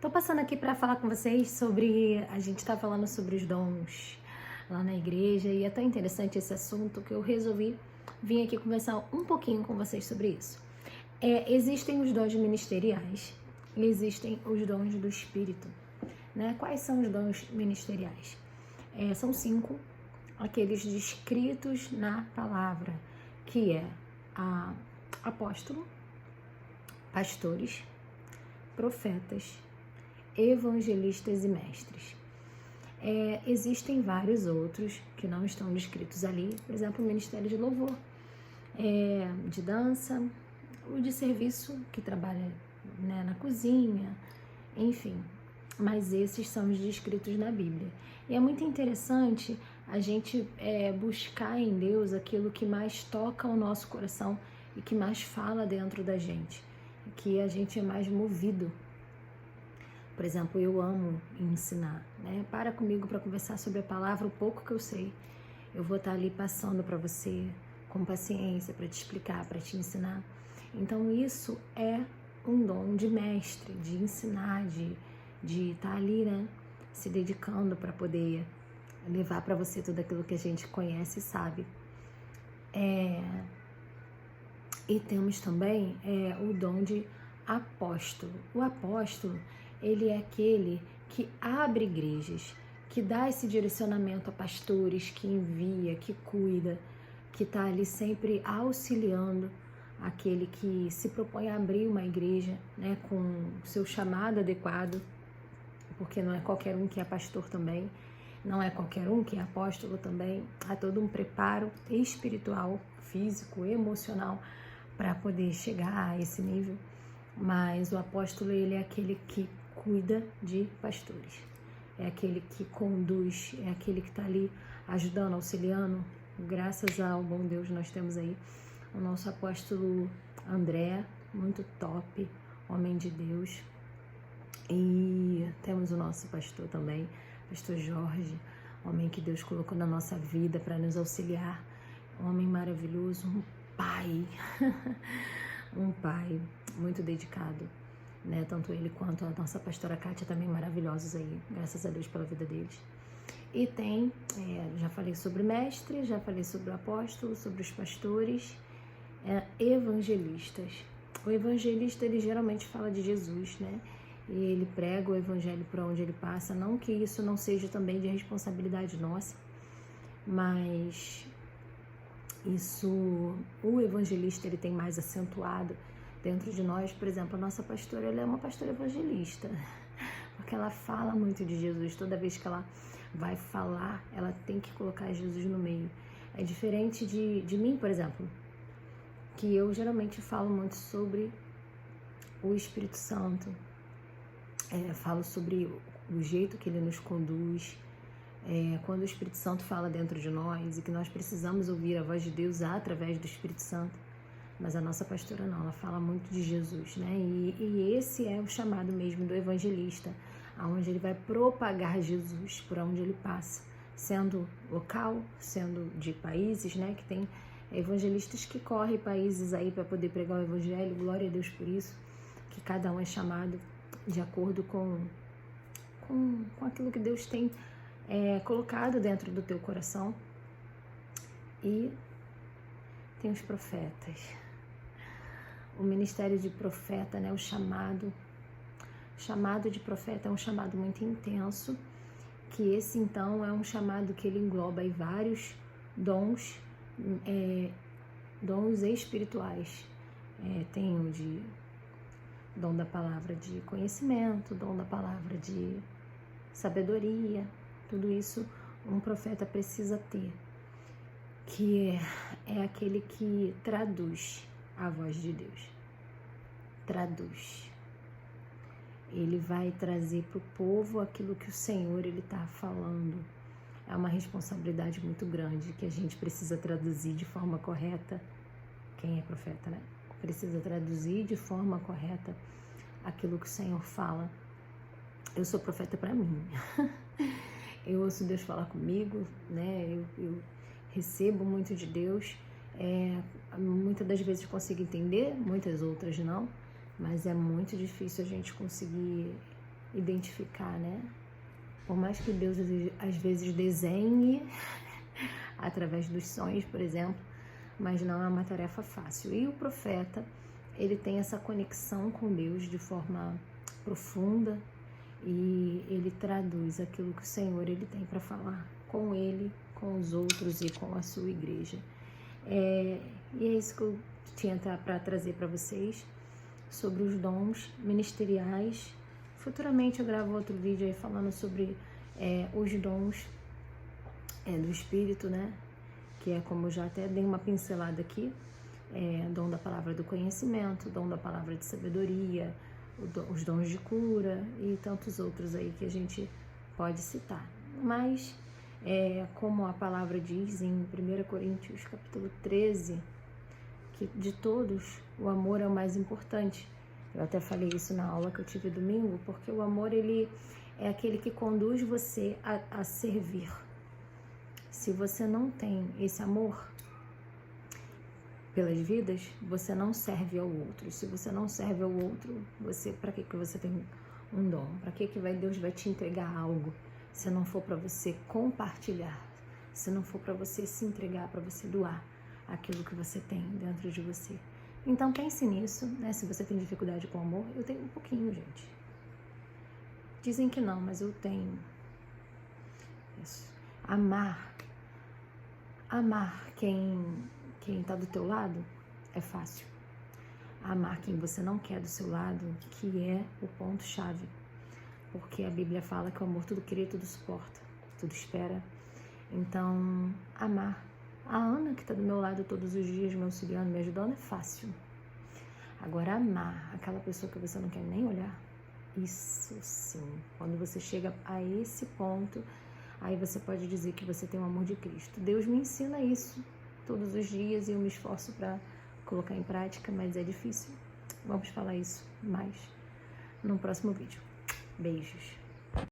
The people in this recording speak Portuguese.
Tô passando aqui para falar com vocês sobre, a gente tá falando sobre os dons lá na igreja e é tão interessante esse assunto que eu resolvi vir aqui conversar um pouquinho com vocês sobre isso. Existem os dons ministeriais e existem os dons do Espírito, né? Quais são os dons ministeriais? São 5, aqueles descritos na palavra, que é apóstolo, pastores, profetas, evangelistas e mestres. Existem vários outros que não estão descritos ali, por exemplo, o ministério de louvor, de dança, o de serviço que trabalha, né, na cozinha, enfim, mas esses são os descritos na Bíblia. E é muito interessante a gente buscar em Deus aquilo que mais toca o nosso coração e que mais fala dentro da gente, que a gente é mais movido. Por exemplo, eu amo ensinar, né? Para comigo para conversar sobre a palavra, o pouco que eu sei. Eu vou estar ali passando para você com paciência, para te explicar, para te ensinar. Então isso é um dom de mestre, de ensinar, de estar ali, né? Se dedicando para poder levar para você tudo aquilo que a gente conhece e sabe. E temos também o dom de apóstolo. O apóstolo, ele é aquele que abre igrejas, que dá esse direcionamento a pastores, que envia, que cuida, que está ali sempre auxiliando aquele que se propõe a abrir uma igreja, né, com o seu chamado adequado, porque não é qualquer um que é pastor também, não é qualquer um que é apóstolo também, há todo um preparo espiritual, físico, emocional para poder chegar a esse nível. Mas o apóstolo, ele é aquele que cuida de pastores, é aquele que conduz, é aquele que está ali ajudando, auxiliando. Graças ao bom Deus nós temos aí o nosso apóstolo André, muito top, homem de Deus. E temos o nosso pastor também, pastor Jorge, homem que Deus colocou na nossa vida para nos auxiliar, um homem maravilhoso, um pai, um pai muito dedicado, né? Tanto ele quanto a nossa pastora Kátia, também maravilhosos aí, graças a Deus pela vida deles. E tem, já falei sobre mestre, já falei sobre o apóstolo, sobre os pastores, evangelistas. O evangelista, ele geralmente fala de Jesus, né? E ele prega o evangelho por onde ele passa. Não que isso não seja também de responsabilidade nossa, mas o evangelista, ele tem mais acentuado dentro de nós. Por exemplo, a nossa pastora, ela é uma pastora evangelista, porque ela fala muito de Jesus. Toda vez que ela vai falar, ela tem que colocar Jesus no meio. É diferente de mim, por exemplo, que eu geralmente falo muito sobre o Espírito Santo, falo sobre o jeito que ele nos conduz, quando o Espírito Santo fala dentro de nós e que nós precisamos ouvir a voz de Deus através do Espírito Santo. Mas a nossa pastora não, ela fala muito de Jesus, né? E esse é o chamado mesmo do evangelista, onde ele vai propagar Jesus por onde ele passa, sendo local, sendo de países, né? Que tem evangelistas que correm países aí para poder pregar o evangelho, glória a Deus por isso, que cada um é chamado de acordo com aquilo que Deus tem colocado dentro do teu coração. E tem os profetas. O ministério de profeta, né, o chamado de profeta é um chamado muito intenso, que esse então é um chamado que ele engloba aí vários dons, dons espirituais. Tem o de dom da palavra de conhecimento, dom da palavra de sabedoria, tudo isso um profeta precisa ter, que é aquele que traduz a voz de Deus. Traduz. Ele vai trazer para o povo aquilo que o Senhor ele está falando. É uma responsabilidade muito grande que a gente precisa traduzir de forma correta. Quem é profeta, né? Precisa traduzir de forma correta aquilo que o Senhor fala. Eu sou profeta para mim. Eu ouço Deus falar comigo, né? Eu recebo muito de Deus. Muitas das vezes consigo entender, muitas outras não, mas é muito difícil a gente conseguir identificar, né? Por mais que Deus às vezes desenhe através dos sonhos, por exemplo, mas não é uma tarefa fácil. E o profeta, ele tem essa conexão com Deus de forma profunda e ele traduz aquilo que o Senhor ele tem para falar com ele, com os outros e com a sua igreja. E é isso que eu tinha para trazer para vocês sobre os dons ministeriais. Futuramente eu gravo outro vídeo aí falando sobre os dons do Espírito, né? Que é como eu já até dei uma pincelada aqui, dom da palavra do conhecimento, dom da palavra de sabedoria, os dons de cura e tantos outros aí que a gente pode citar. Mas, como a palavra diz em 1 Coríntios capítulo 13, que de todos o amor é o mais importante. Eu até falei isso na aula que eu tive domingo, porque o amor ele é aquele que conduz você a servir. Se você não tem esse amor pelas vidas, você não serve ao outro. Se você não serve ao outro, para que você tem um dom? Para que Deus vai te entregar algo se não for para você compartilhar? Se não for para você se entregar, para você doar aquilo que você tem dentro de você? Então pense nisso, né? Se você tem dificuldade com amor, eu tenho um pouquinho, gente. Dizem que não, mas eu tenho. Isso. Amar quem está do teu lado é fácil. Amar quem você não quer do seu lado, que é o ponto-chave. Porque a Bíblia fala que o amor tudo crê, tudo suporta, tudo espera. Então, amar. A Ana, que está do meu lado todos os dias, me auxiliando, me ajudando, é fácil. Agora, amar aquela pessoa que você não quer nem olhar, isso sim. Quando você chega a esse ponto, aí você pode dizer que você tem o amor de Cristo. Deus me ensina isso todos os dias e eu me esforço para colocar em prática, mas é difícil. Vamos falar isso mais no próximo vídeo. Beijos.